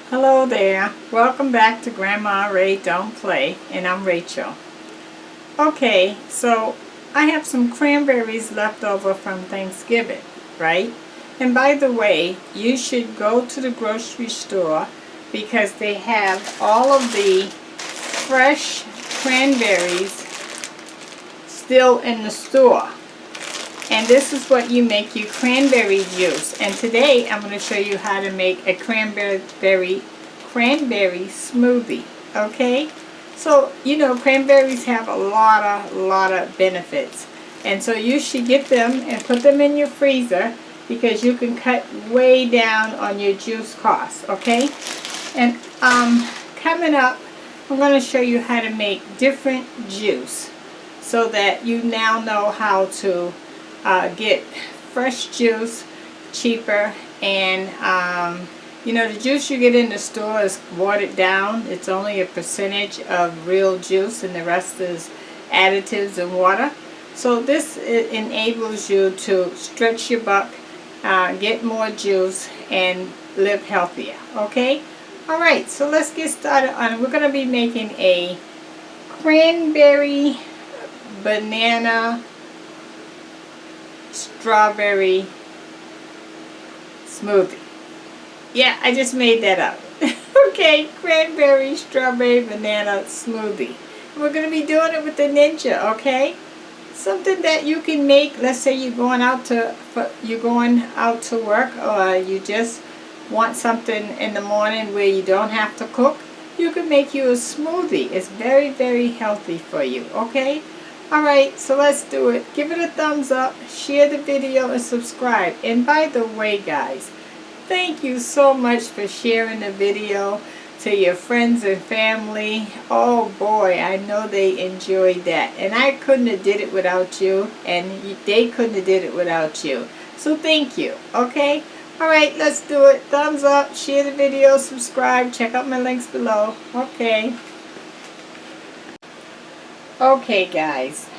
Hello there. Welcome back to Grandma Ray Don't Play, and I'm Rachel. Okay, so I have some cranberries left over from Thanksgiving, right? And by the way, you should go to the grocery store because they have all of the fresh cranberries still in the store. And this is what you make your cranberry juice. And today I'm going to show you how to make a cranberry smoothie. Okay? So, you know, cranberries have a lot of benefits. And so you should get them and put them in your freezer because you can cut way down on your juice costs. Okay? And coming up, I'm going to show you how to make different juice so that you now know how to get fresh juice cheaper. And you know, the juice you get in the store is watered down. It's only a percentage of real juice and the rest is additives and water. So this enables you to stretch your buck, get more juice, and live healthier. Okay? Alright, so let's get started on it. We're going to be making a cranberry banana strawberry smoothie. Yeah, I just made that up. Okay, cranberry strawberry banana smoothie. We're going to be doing it with the Ninja, okay? Something that you can make. Let's say you're going out to work, or you just want something in the morning where you don't have to cook. You can make you a smoothie. It's very, very healthy for you, okay? Alright, so let's do it. Give it a thumbs up, share the video, and subscribe. And by the way, guys, thank you so much for sharing the video to your friends and family. Oh boy, I know they enjoyed that. And I couldn't have did it without you, and they couldn't have did it without you. So thank you, okay? Alright, let's do it. Thumbs up, share the video, subscribe, check out my links below. Okay. Okay, guys.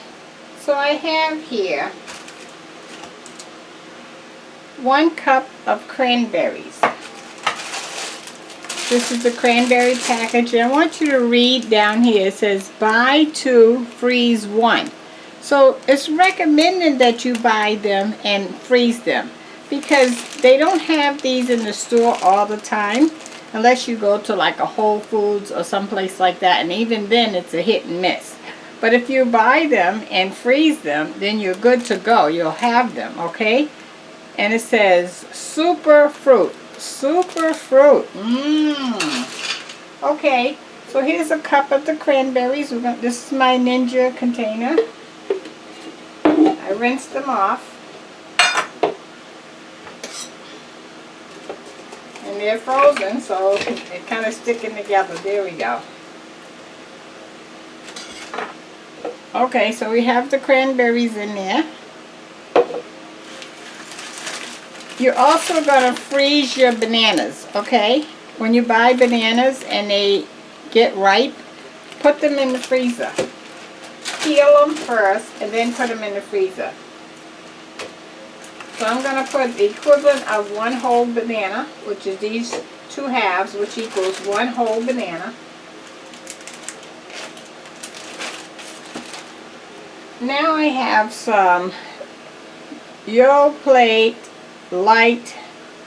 So I have here 1 cup of cranberries. This is the cranberry package. And I want you to read down here. It says buy 2, freeze 1. So it's recommended that you buy them and freeze them because they don't have these in the store all the time unless you go to like a Whole Foods or someplace like that, and even then it's a hit and miss. But if you buy them and freeze them, then you're good to go. You'll have them, okay? And it says Superfood. Superfood. Okay, so here's a cup of the cranberries. This is my Ninja container. I rinsed them off. And they're frozen, so they're kind of sticking together. There we go. Okay, so we have the cranberries in there. You're also going to freeze your bananas, okay? When you buy bananas and they get ripe, put them in the freezer. Peel them first and then put them in the freezer. So I'm going to put the equivalent of 1 whole banana, which is these 2 halves, which equals 1 whole banana. Now I have some Yoplait light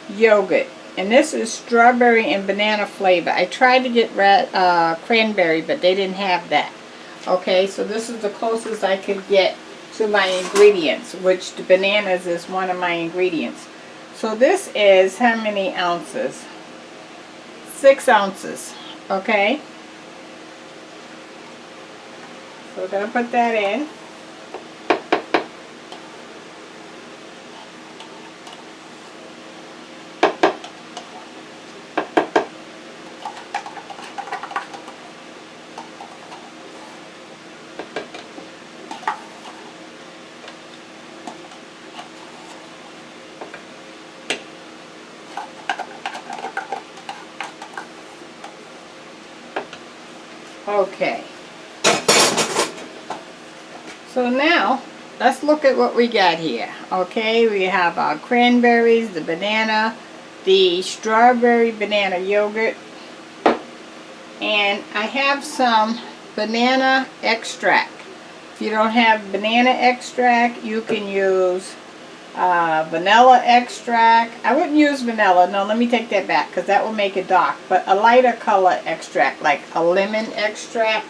yogurt, and this is strawberry and banana flavor. I tried to get cranberry, but they didn't have that. Okay, so this is the closest I could get to my ingredients, which the bananas is one of my ingredients. So this is how many ounces? 6 ounces. Okay, so we're going to put that in. Okay, so now let's look at what we got here. Okay, we have our cranberries, the banana, the strawberry banana yogurt, And I have some banana extract. If you don't have banana extract, you can use vanilla extract. I wouldn't use vanilla. No, let me take that back because that will make it dark. But a lighter color extract, like a lemon extract.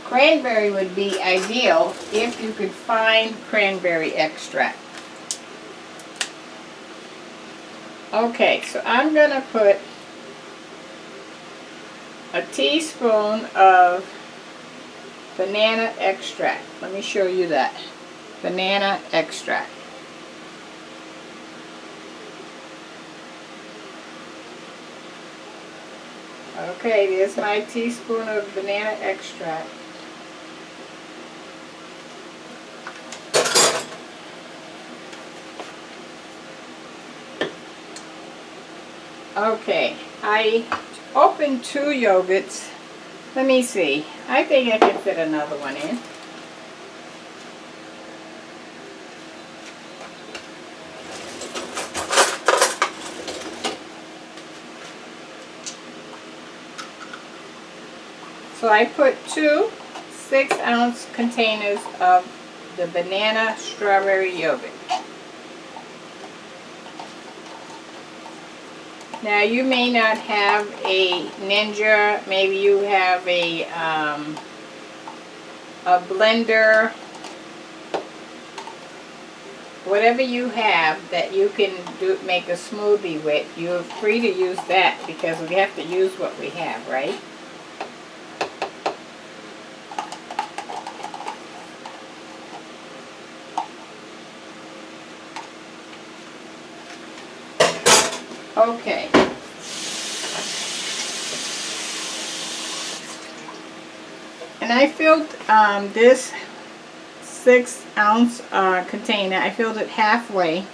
Cranberry would be ideal if you could find cranberry extract. Okay, so I'm going to put a teaspoon of banana extract. Let me show you that. Banana extract. Okay, there's my teaspoon of banana extract. Okay, I opened 2 yogurts. Let me see. I think I can fit another one in. So I put 2 6-ounce containers of the banana strawberry yogurt. Now you may not have a Ninja, maybe you have a blender, whatever you have that you can make a smoothie with, you're free to use that because we have to use what we have, right? Okay. And I filled this 6-ounce container, I filled it halfway.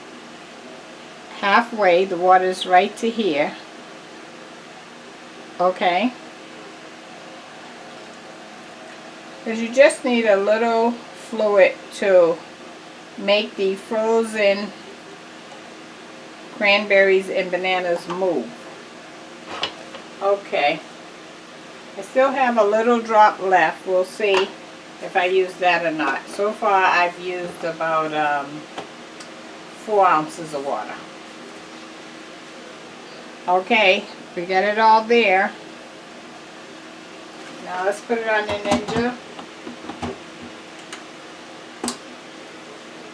Halfway, the water's right to here. Okay. Because you just need a little fluid to make the frozen cranberries and bananas move. Okay. I still have a little drop left. We'll see if I use that or not. So far I've used about 4 ounces of water. Okay, we got it all there. Now let's put it on the Ninja.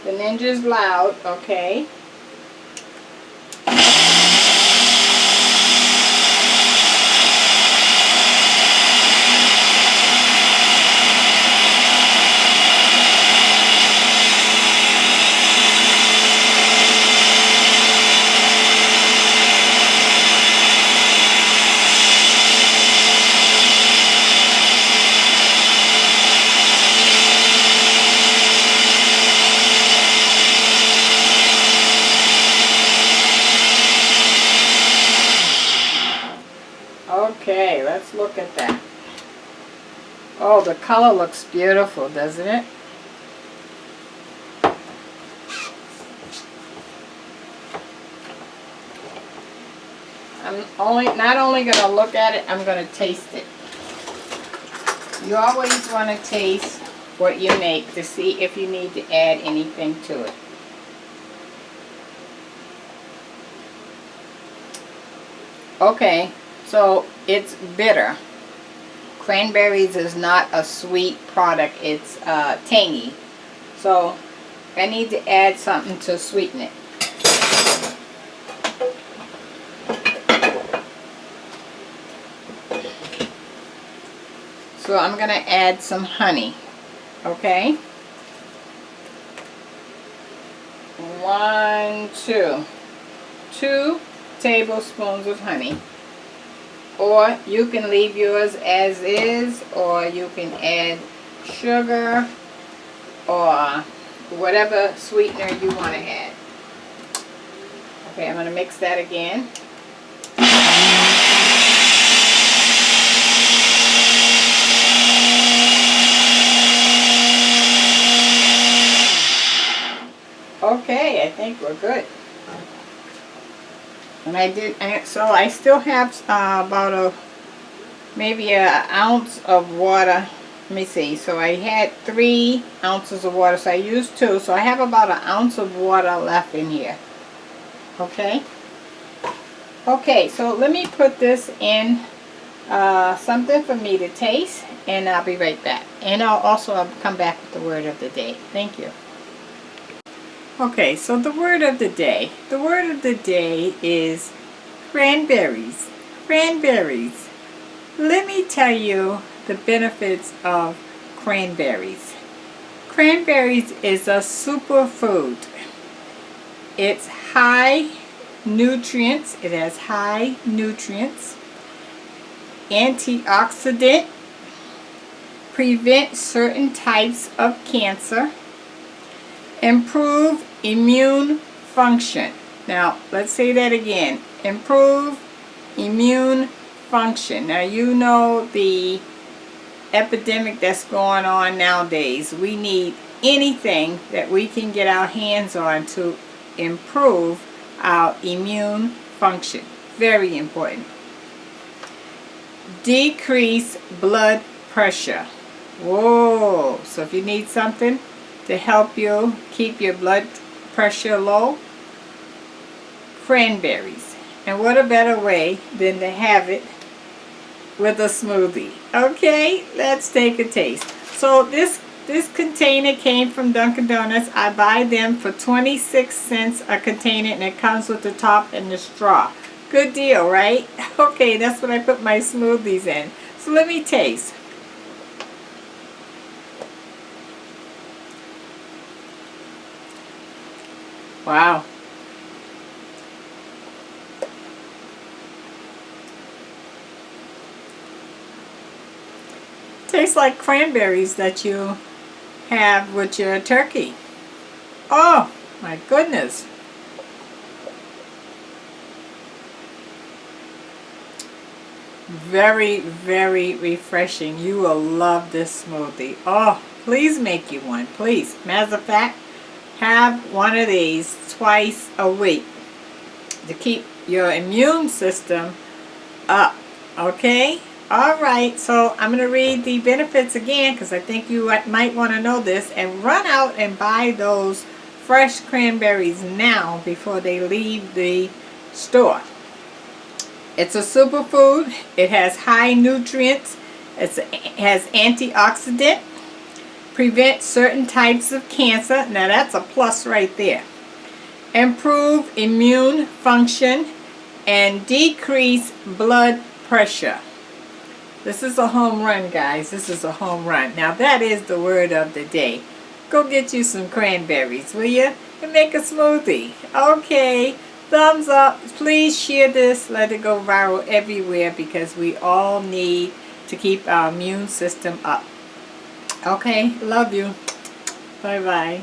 The Ninja's loud, okay. Okay, let's look at that. Oh, the color looks beautiful, doesn't it? I'm not only going to look at it, I'm going to taste it. You always want to taste what you make to see if you need to add anything to it. Okay. So it's bitter. Cranberries is not a sweet product, it's tangy. So I need to add something to sweeten it. So I'm going to add some honey. Okay? 2 tablespoons of honey. Or you can leave yours as is, or you can add sugar or whatever sweetener you want to add. Okay, I'm going to mix that again. Okay, I think we're good. And so I still have about maybe an ounce of water. Let me see. So I had 3 ounces of water, so I used 2. So I have about an ounce of water left in here. Okay. Okay, so let me put this in something for me to taste, and I'll be right back. And I'll come back with the word of the day. Thank you. Okay, so the word of the day. The word of the day is cranberries. Cranberries. Let me tell you the benefits of cranberries. Cranberries is a superfood. It's high nutrients. It has high nutrients. Antioxidant. Prevent certain types of cancer. Improve immune function. Now, let's say that again. Improve immune function. Now, you know the epidemic that's going on nowadays. We need anything that we can get our hands on to improve our immune function. Very important. Decrease blood pressure. Whoa! So if you need something to help you keep your blood pressure low, cranberries. And what a better way than to have it with a smoothie. Okay, let's take a taste. So this container came from Dunkin' Donuts. I buy them for 26 cents a container, and it comes with the top and the straw. Good deal, right? Okay, that's what I put my smoothies in. So let me taste. Wow. Tastes like cranberries that you have with your turkey. Oh my goodness. Very, very refreshing. You will love this smoothie. Oh, please make you one, please. Matter of fact, have one of these twice a week to keep your immune system up. Okay? Alright, so I'm going to read the benefits again because I think you might want to know this, and run out and buy those fresh cranberries now before they leave the store. It's a superfood. It has high nutrients. It has antioxidant. Prevent certain types of cancer. Now that's a plus right there. Improve immune function and decrease blood pressure. This is a home run, guys. This is a home run. Now that is the word of the day. Go get you some cranberries, will you? And make a smoothie. Okay. Thumbs up. Please share this. Let it go viral everywhere because we all need to keep our immune system up. Okay. Love you. Bye-bye.